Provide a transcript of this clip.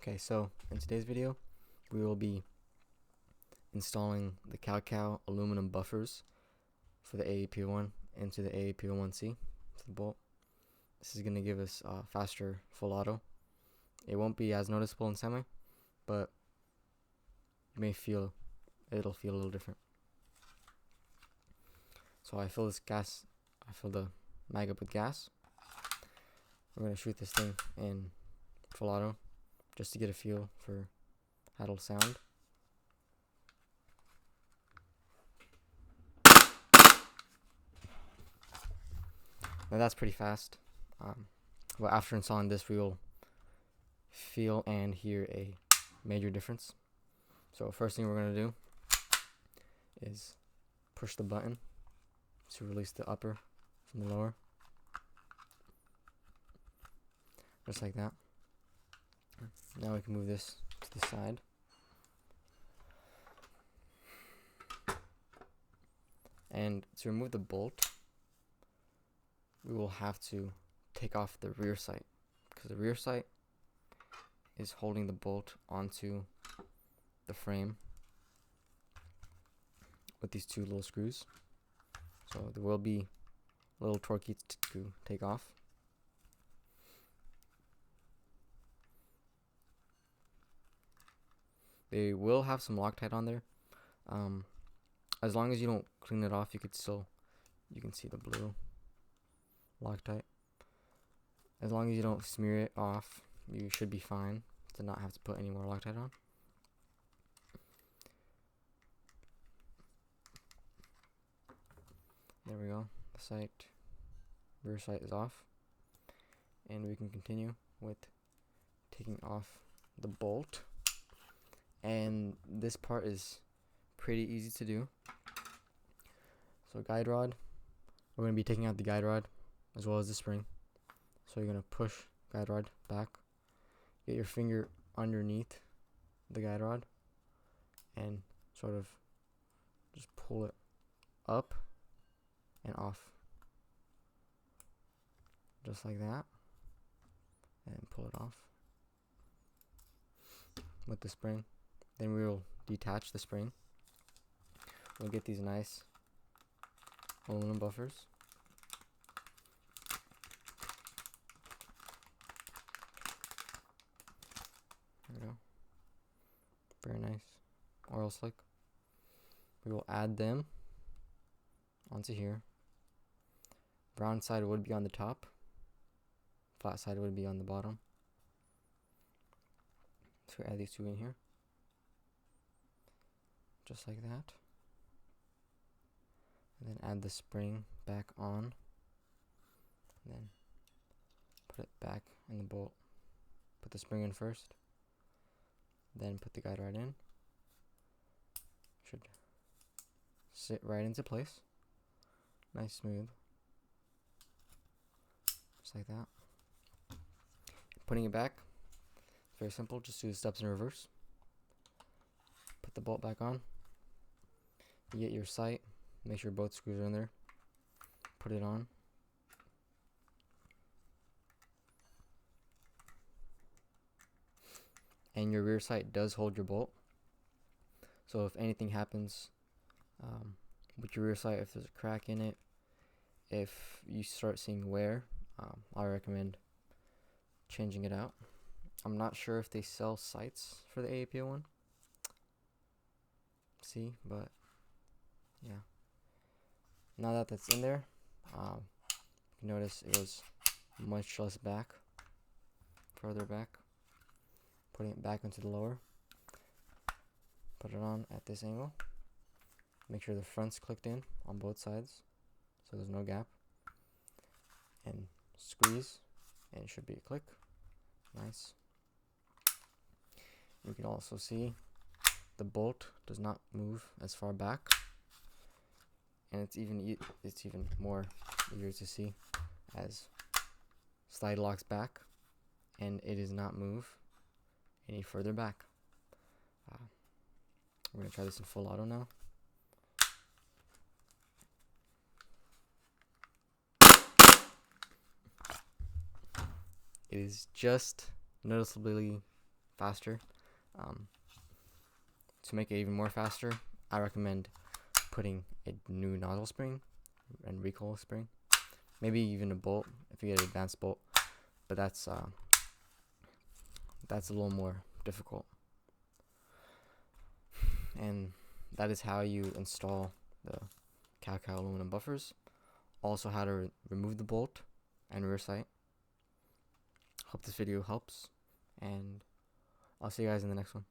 Okay, so in today's video, we will be installing the CowCow aluminum buffers for the AAP-01 into the AAP-01C for the bolt. This is going to give us faster full auto. It won't be as noticeable in semi, but you may feel it'll feel a little different. So I fill the mag up with gas. We're going to shoot this thing in full auto just to get a feel for how it'll sound. Now that's pretty fast. But after installing this, we will feel and hear a major difference. So first thing we're going to do is push the button to release the upper from the lower. Just like that. Now we can move this to the side. And to remove the bolt, we will have to take off the rear sight, because the rear sight is holding the bolt onto the frame with these two little screws. So there will be little torqueys to take off. They will have some Loctite on there. As long as you don't clean it off, you can see the blue Loctite. As long as you don't smear it off, you should be fine to not have to put any more Loctite on. There we go. The rear sight is off. And we can continue with taking off the bolt. And this part is pretty easy to do. So guide rod, we're going to be taking out the guide rod as well as the spring. So you're going to push guide rod back, get your finger underneath the guide rod, and sort of just pull it up and off, just like that, and pull it off with the spring. Then we will detach the spring. We'll get these nice aluminum buffers. There we go. Very nice. Oil slick. We will add them onto here. Brown side would be on the top. Flat side would be on the bottom. So we add these two in here. Just like that. And then add the spring back on. And then put it back in the bolt. Put the spring in first. Then put the guide rod in. Should sit right into place. Nice smooth. Just like that. Putting it back. Very simple. Just do the steps in reverse. Put the bolt back on. You get your sight. Make sure both screws are in there. Put it on. And your rear sight does hold your bolt. So if anything happens with your rear sight, if there's a crack in it, if you start seeing wear, I recommend changing it out. I'm not sure if they sell sights for the AAP-01C, but yeah. Now that that's in there, you can notice it was much less back, further back. Putting it back into the lower. Put it on at this angle. Make sure the front's clicked in on both sides, so there's no gap. And squeeze, and it should be a click. Nice. You can also see the bolt does not move as far back. And it's even more easier to see as slide locks back, and it does not move any further back. We're gonna try this in full auto now. It is just noticeably faster. To make it even more faster, I recommend putting a new nozzle spring and recoil spring, maybe even a bolt if you get an advanced bolt, but that's a little more difficult. And that is how you install the CowCow aluminum buffers. Also how to remove the bolt and rear sight. Hope this video helps, and I'll see you guys in the next one.